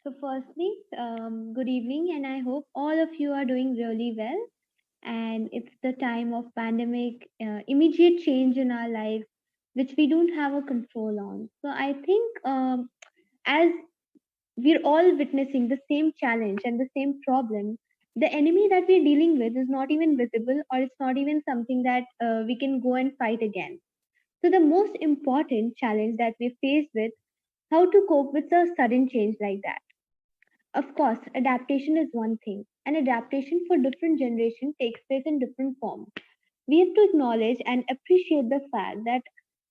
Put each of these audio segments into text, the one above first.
Firstly, good evening, and I hope all of you are doing really well. And it's the time of pandemic, immediate change in our life, which we don't have a control on. So I think as we're all witnessing the same challenge and the same problem, the enemy that we're dealing with is not even visible, or it's not even something that we can go and fight against. So the most important challenge that we're faced with, how to cope with a sudden change like that. Of course, adaptation is one thing, and adaptation for different generations takes place in different forms. We have to acknowledge and appreciate the fact that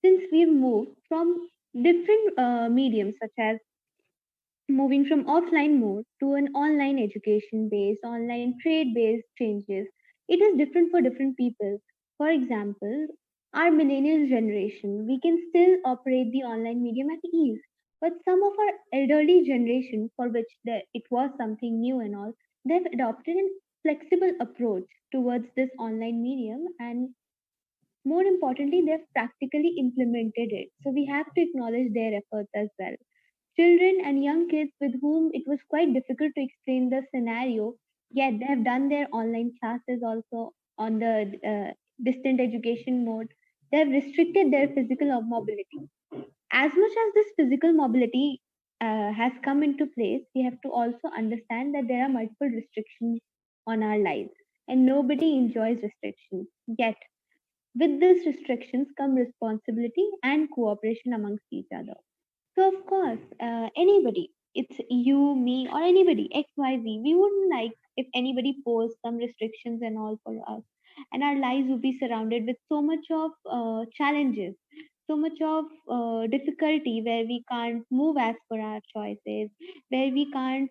since we've moved from different mediums, such as moving from offline mode to an online education based, online trade based changes, it is different for different people. For example, our millennial generation, we can still operate the online medium at ease. But some of our elderly generation, for which it was something new and all, they've adopted a flexible approach towards this online medium, and more importantly, they've practically implemented it. So we have to acknowledge their efforts as well. Children and young kids with whom it was quite difficult to explain the scenario, yet they have done their online classes also on the distant education mode. They have restricted their physical mobility. As much as this physical mobility has come into place, we have to also understand that there are multiple restrictions on our lives, and nobody enjoys restrictions. Yet, with these restrictions come responsibility and cooperation amongst each other. So, of course, anybody, it's you, me, or anybody, XYZ, we wouldn't like if anybody posed some restrictions and all for us. And our lives would be surrounded with so much of challenges, so much of difficulty where we can't move as per our choices, where we can't,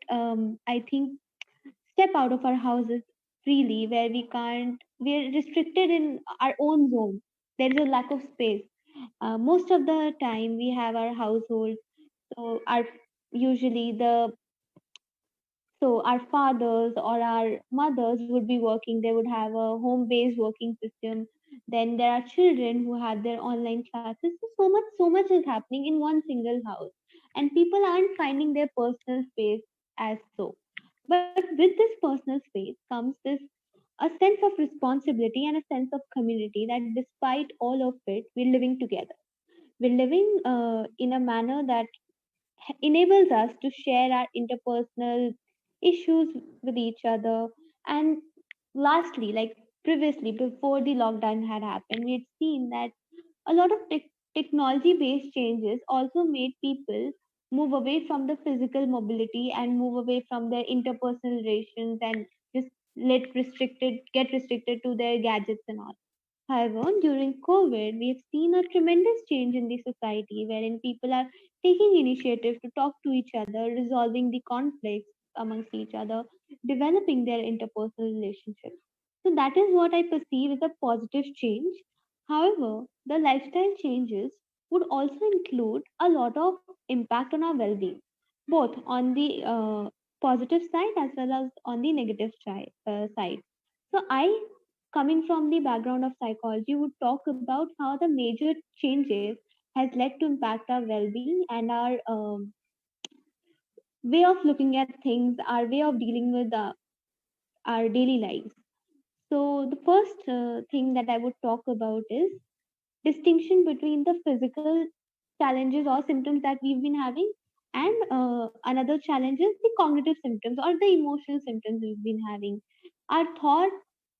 I think, step out of our houses freely, where we're restricted in our own zone. There is a lack of space. Most of the time, we have our household, so our usually the so our fathers or our mothers would be working. They would have a home based working system. Then there are children who have their online classes. So much is happening in one single house, and people aren't finding their personal space as so. But with this personal space comes this a sense of responsibility and a sense of community, that despite all of it, we're living together. We're living in a manner that enables us to share our interpersonal issues with each other. And lastly, like previously, before the lockdown had happened, we had seen that a lot of technology based changes also made people move away from the physical mobility and move away from their interpersonal relations, and just get restricted to their gadgets and all. However, during COVID, we have seen a tremendous change in the society wherein people are taking initiative to talk to each other, resolving the conflicts amongst each other, developing their interpersonal relationships. So, that is what I perceive as a positive change. However, the lifestyle changes would also include a lot of impact on our well being, both on the positive side as well as on the negative side. So, I, coming from the background of psychology, would talk about how the major changes has led to impact our well-being and our way of looking at things, our way of dealing with our daily lives. So the first thing that I would talk about is distinction between the physical challenges or symptoms that we've been having, and another challenge is the cognitive symptoms or the emotional symptoms we've been having. Our thought,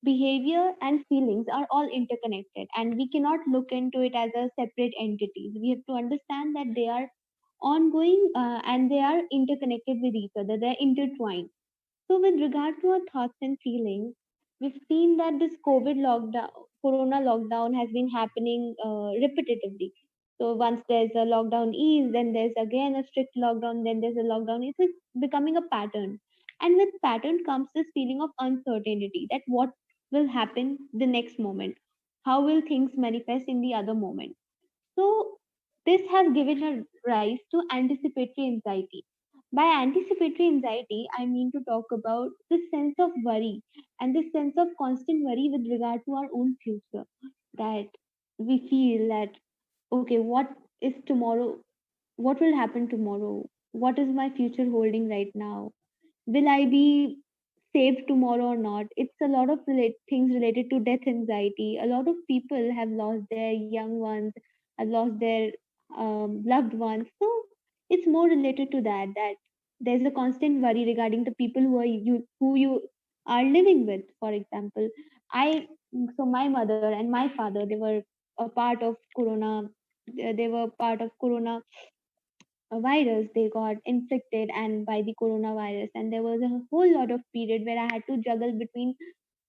behavior, and feelings are all interconnected, and we cannot look into it as a separate entities. We have to understand that they are ongoing, and they are interconnected with each other, they're intertwined. So, with regard to our thoughts and feelings, we've seen that this Corona lockdown has been happening repetitively. So, once there's a lockdown ease, then there's again a strict lockdown, then there's a lockdown. It's becoming a pattern. And with pattern comes this feeling of uncertainty, that what will happen the next moment? How will things manifest in the other moment? So, this has given a rise to anticipatory anxiety. By anticipatory anxiety, I mean to talk about the sense of worry and the sense of constant worry with regard to our own future. That we feel that, okay, what is tomorrow? What will happen tomorrow? what is my future holding right now? Will I be saved tomorrow or not? It's a lot of things related to death anxiety. A lot of people have lost their young ones, have lost their loved ones. So it's more related to that. That there's a constant worry regarding the people who you are living with. For example, I so my mother and my father, they were a part of Corona. They were part of Corona virus. They got infected and by the coronavirus, and there was a whole lot of period where I had to juggle between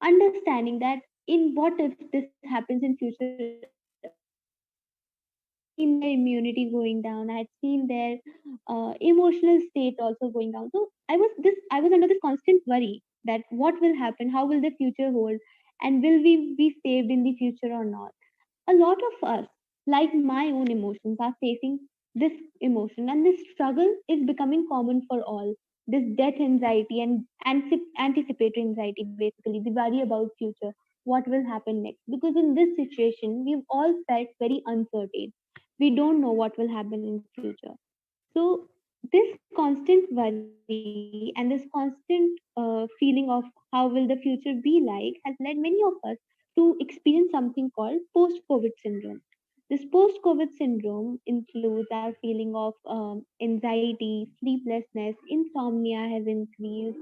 understanding that in what if this happens in future as well. I had seen their immunity going down. I had seen their emotional state also going down. So I was under this constant worry that what will happen, how will the future hold, and will we be saved in the future or not. A lot of us, like my own emotions, are facing this emotion, and this struggle is becoming common for all. This death anxiety and anticipatory anxiety, basically, the worry about future, what will happen next. Because in this situation, we've all felt very uncertain. We don't know what will happen in future. So this constant worry and this constant feeling of how will the future be like has led many of us to experience something called post-COVID syndrome. This post-COVID syndrome includes our feeling of anxiety, sleeplessness, insomnia has increased,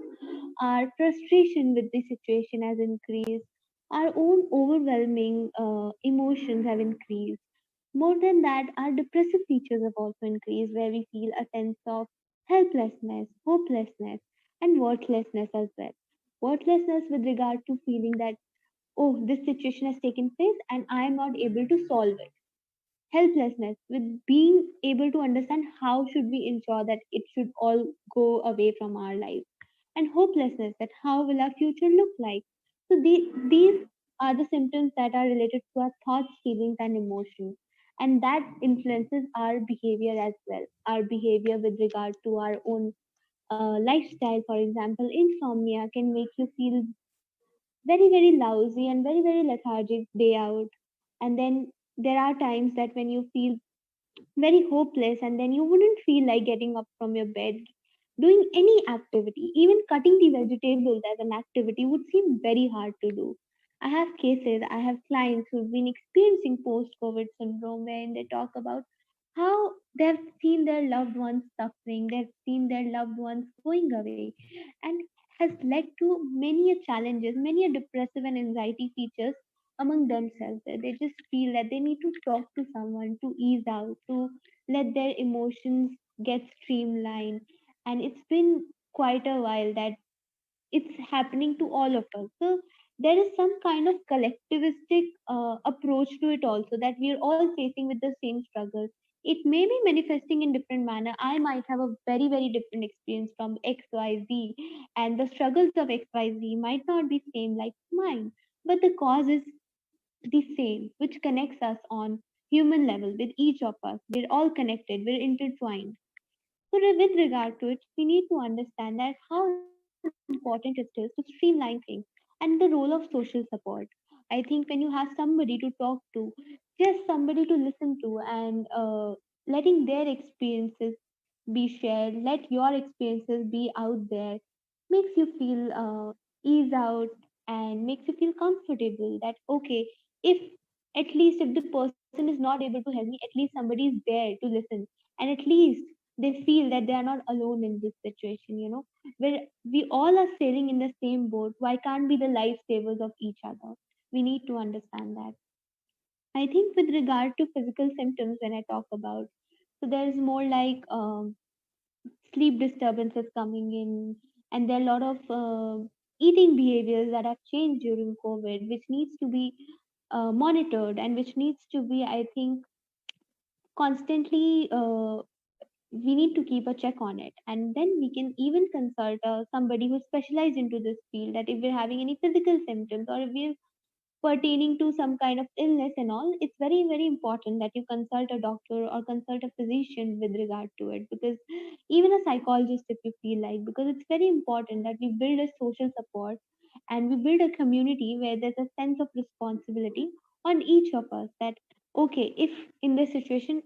our frustration with the situation has increased, our own overwhelming emotions have increased. More than that, our depressive features have also increased, where we feel a sense of helplessness, hopelessness, and worthlessness as well. Worthlessness with regard to feeling that, oh, this situation has taken place and I am not able to solve it. Helplessness with being able to understand how should we ensure that it should all go away from our lives, and hopelessness that how will our future look like. So these are the symptoms that are related to our thoughts, feelings, and emotions, and that influences our behavior as well. Our behavior with regard to our own lifestyle. For example, insomnia can make you feel very lousy and very lethargic day out, and then there are times that when you feel very hopeless, and then you wouldn't feel like getting up from your bed, doing any activity. Even cutting the vegetables as an activity would seem very hard to do. I have clients who've been experiencing post COVID syndrome, wherein they talk about how they've seen their loved ones suffering, they've seen their loved ones going away, and has led to many a challenges, many a depressive and anxiety features among themselves. They just feel that they need to talk to someone to ease out, to let their emotions get streamlined. And it's been quite a while that it's happening to all of us. So there is some kind of collectivistic approach to it also, that we are all facing with the same struggle. It may be manifesting in different manner. I might have a very different experience from XYZ, and the struggles of XYZ might not be same like mine, but the cause is the same, which connects us on human level with each of us. We're all connected, we're intertwined. So, with regard to it, we need to understand that how important it is to streamline things and the role of social support. I think when you have somebody to talk to, just somebody to listen to, and letting their experiences be shared, let your experiences be out there, makes you feel ease out and makes you feel comfortable that, okay, if at least if the person is not able to help me, at least somebody is there to listen, and at least they feel that they are not alone in this situation, where we all are sailing in the same boat. Why can't be the lifesavers of each other? We need to understand that. I think with regard to physical symptoms, when I talk about, so there's more like sleep disturbances coming in, and there are a lot of eating behaviors that have changed during COVID, which needs to be monitored, and which needs to be, I think, constantly we need to keep a check on it. And then we can even consult somebody who's specialized into this field, that if we're having any physical symptoms, or if we're pertaining to some kind of illness and all, it's very important that you consult a doctor or consult a physician with regard to it. Because even a psychologist, if you feel like, because it's very important that we build a social support and we build a community where there's a sense of responsibility on each of us, that okay, if in this situation